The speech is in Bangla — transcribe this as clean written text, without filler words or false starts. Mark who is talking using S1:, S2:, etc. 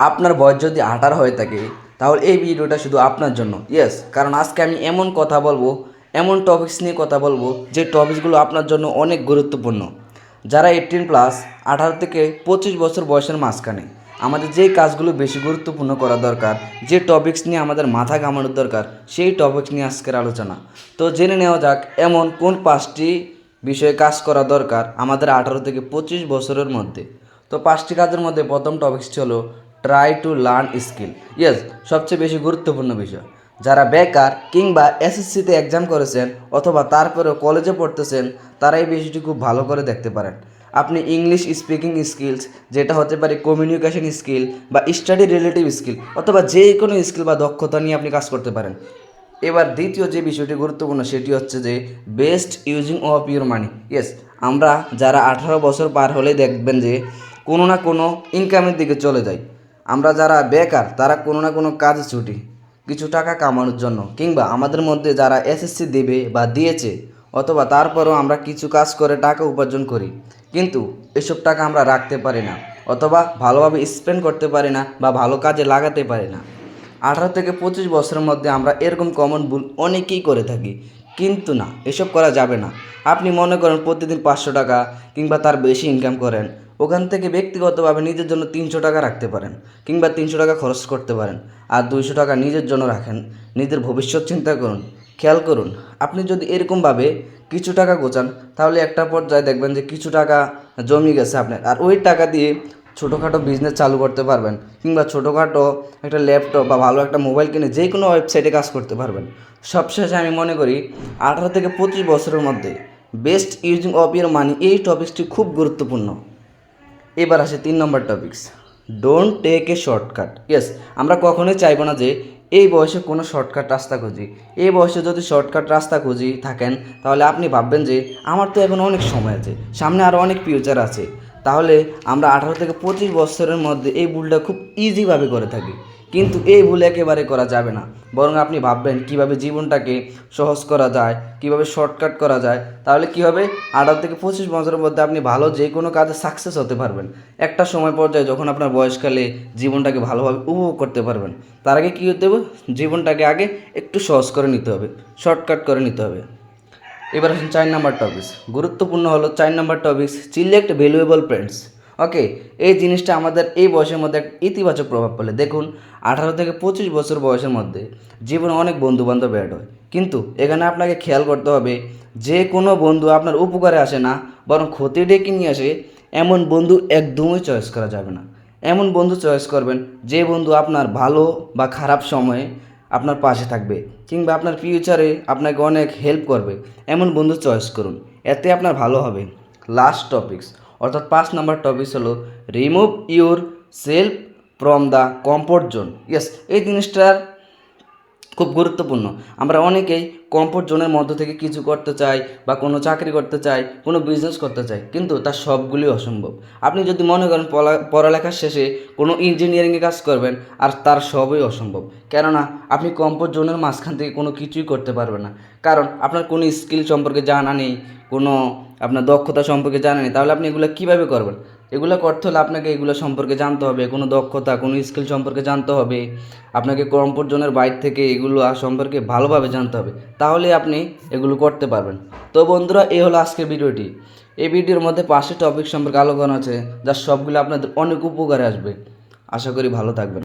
S1: আপনার বয়স যদি 18 হয়ে থাকে তাহলে এই ভিডিওটা শুধু আপনার জন্য। ইয়েস, কারণ আজকে আমি এমন কথা বলবো, এমন টপিকস নিয়ে কথা বলবো যে টপিকসগুলো আপনার জন্য অনেক গুরুত্বপূর্ণ। যারা 18+, 18 থেকে 25 বছর বয়সের মাঝখানে আমাদের যেই কাজগুলো বেশি গুরুত্বপূর্ণ করা দরকার, যে টপিকস নিয়ে আমাদের মাথা ঘামানোর দরকার, সেই টপিকস নিয়ে আজকের আলোচনা। তো জেনে নেওয়া যাক এমন কোন 5টি বিষয়ে কাজ করা দরকার আমাদের 18 থেকে 25 বছরের মধ্যে। তো 5টি কাজের মধ্যে প্রথম টপিকসটি হলো try to learn skill. Yes, সবচেয়ে বেশি গুরুত্বপূর্ণ বিষয়। যারা বেকার কিংবা এসএসসিতে এক্সাম করেছেন অথবা তারপরেও কলেজে পড়তেছেন, তারা এই বিষয়টি খুব ভালো করে দেখতে পারেন। আপনি ইংলিশ স্পিকিং স্কিলস, যেটা হতে পারে কমিউনিকেশন স্কিল বা স্টাডি রিলেটিভ স্কিল, অথবা যে কোনো স্কিল বা দক্ষতা নিয়ে আপনি কাজ করতে পারেন। এবার দ্বিতীয় যে বিষয়টি গুরুত্বপূর্ণ সেটি হচ্ছে যে best using of your money. Yes, আমরা যারা 18 বছর পার হলে দেখবেন যে কোনো না কোনো ইনকামের দিকে চলে যায়। আমরা যারা বেকার তারা কোনো না কোনো কাজে ছুটি কিছু টাকা কামানোর জন্য, কিংবা আমাদের মধ্যে যারা এসএসসি দেবে বা দিয়েছে অথবা তারপরেও আমরা কিছু কাজ করে টাকা উপার্জন করি, কিন্তু এসব টাকা আমরা রাখতে পারি না অথবা ভালোভাবে স্পেন্ড করতে পারি না বা ভালো কাজে লাগাতে পারি না। 18 থেকে 25 বছরের মধ্যে আমরা এরকম কমন ভুল অনেকেই করে থাকি, কিন্তু না, এসব করা যাবে না। আপনি মনে করেন প্রতিদিন 500 টাকা কিংবা তার বেশি ইনকাম করেন, ওখান থেকে ব্যক্তিগতভাবে নিজের জন্য 300 টাকা রাখতে পারেন কিংবা 300 টাকা খরচ করতে পারেন, আর 200 টাকা নিজের জন্য রাখেন। নিজের ভবিষ্যৎ চিন্তা করুন। খেয়াল করুন, আপনি যদি এরকমভাবে কিছু টাকা গোছান তাহলে একটা পর্যায়ে দেখবেন যে কিছু টাকা জমি গেছে আপনার, আর ওই টাকা দিয়ে ছোটোখাটো বিজনেস চালু করতে পারবেন কিংবা ছোটোখাটো একটা ল্যাপটপ বা ভালো একটা মোবাইল কিনে যে কোনো ওয়েবসাইটে কাজ করতে পারবেন। সবশেষে আমি মনে করি 18 থেকে 25 বছরের মধ্যে best using of year money এই টপিকসটি খুব গুরুত্বপূর্ণ। এবার আসে 3 নম্বর topics, don't take a shortcut. Yes, আমরা কখনোই চাইবো না যে এই বয়সে কোনো শর্টকাট রাস্তা খুঁজি। এই বয়সে যদি শর্টকাট রাস্তা খুঁজি থাকেন তাহলে আপনি ভাববেন যে আমার তো এখন অনেক সময় আছে, সামনে আরও অনেক ফিউচার আছে। তাহলে আমরা 18 থেকে 25 বছরের মধ্যে এই ভুলটা খুব ইজিভাবে করে থাকি, কিন্তু এই ভুল একেবারে করা যাবে না। বরং আপনি ভাববেন কিভাবে জীবনটাকে সহজ করা যায়, কিভাবে শর্টকাট করা যায়। তাহলে কি হবে, 18 থেকে 25 বছরের মধ্যে আপনি ভালো যে কোনো কাজে সাকসেস হতে পারবেন। একটা সময় পর্যায়ে যখন আপনার বয়সকালে জীবনটাকে ভালোভাবে উপভোগ করতে পারবেন, তার আগে কী হতে হবে, জীবনটাকে আগে একটু সহজ করে নিতে হবে, শর্টকাট করে নিতে হবে। এবার আসুন 4 নম্বর টপিকস, গুরুত্বপূর্ণ হলো 4 নম্বর টপিকস, সিলেক্ট ভ্যালুয়েবল ফ্রেন্ডস। ওকে, এই জিনিসটা আমাদের এই বয়সের মধ্যে একটা ইতিবাচক প্রভাব ফেলে। দেখুন, 18 থেকে 25 বছর বয়সের মধ্যে জীবনে অনেক বন্ধুবান্ধব অ্যাড হয়, কিন্তু এখানে আপনাকে খেয়াল করতে হবে যে কোনো বন্ধু আপনার উপকারে আসে না, বরং ক্ষতি ডেকে নিয়ে আসে, এমন বন্ধু একদমই চয়েস করা যাবে না। এমন বন্ধু চয়েস করবেন যে বন্ধু আপনার ভালো বা খারাপ সময়ে আপনার পাশে থাকবে কিংবা আপনার ফিউচারে আপনাকে অনেক হেল্প করবে। এমন বন্ধু চয়েস করুন, এতে আপনার ভালো হবে। লাস্ট টপিকস অর্থাৎ 5 নম্বর টপিকস হলো remove your self from the comfort zone. Yes, এই জিনিসটার খুব গুরুত্বপূর্ণ। আমরা অনেকেই কমফোর্ট জোনের মধ্য থেকে কিছু করতে চাই বা কোনো চাকরি করতে চাই, কোনো বিজনেস করতে চাই, কিন্তু তার সবগুলি অসম্ভব। আপনি যদি মনে করেন পড়ালেখার শেষে কোনো ইঞ্জিনিয়ারিংয়ে কাজ করবেন, আর তার সবই অসম্ভব। কেননা আপনি কমফোর্ট জোনের মাঝখান থেকে কোনো কিছুই করতে পারবেন না, কারণ আপনার কোনো স্কিল সম্পর্কে জানা নেই, কোনো আপনার দক্ষতা সম্পর্কে জানা নেই। তাহলে আপনি এগুলো কীভাবে করবেন? এগুলো করতে হলে আপনাকে এগুলো সম্পর্কে জানতে হবে, কোনো দক্ষতা, কোনো স্কিল সম্পর্কে জানতে হবে। আপনাকে কমফোর্ট জোনের বাইরে থেকে এগুলো সম্পর্কে ভালোভাবে জানতে হবে, তাহলে আপনি এগুলো করতে পারবেন। তো বন্ধুরা, এই হলো আজকের ভিডিওটি। এই ভিডিওর মধ্যে 5টি টপিক সম্পর্কে আলোচনা আছে, যার সবগুলো আপনাদের অনেক উপকারে আসবে। আশা করি ভালো থাকবেন।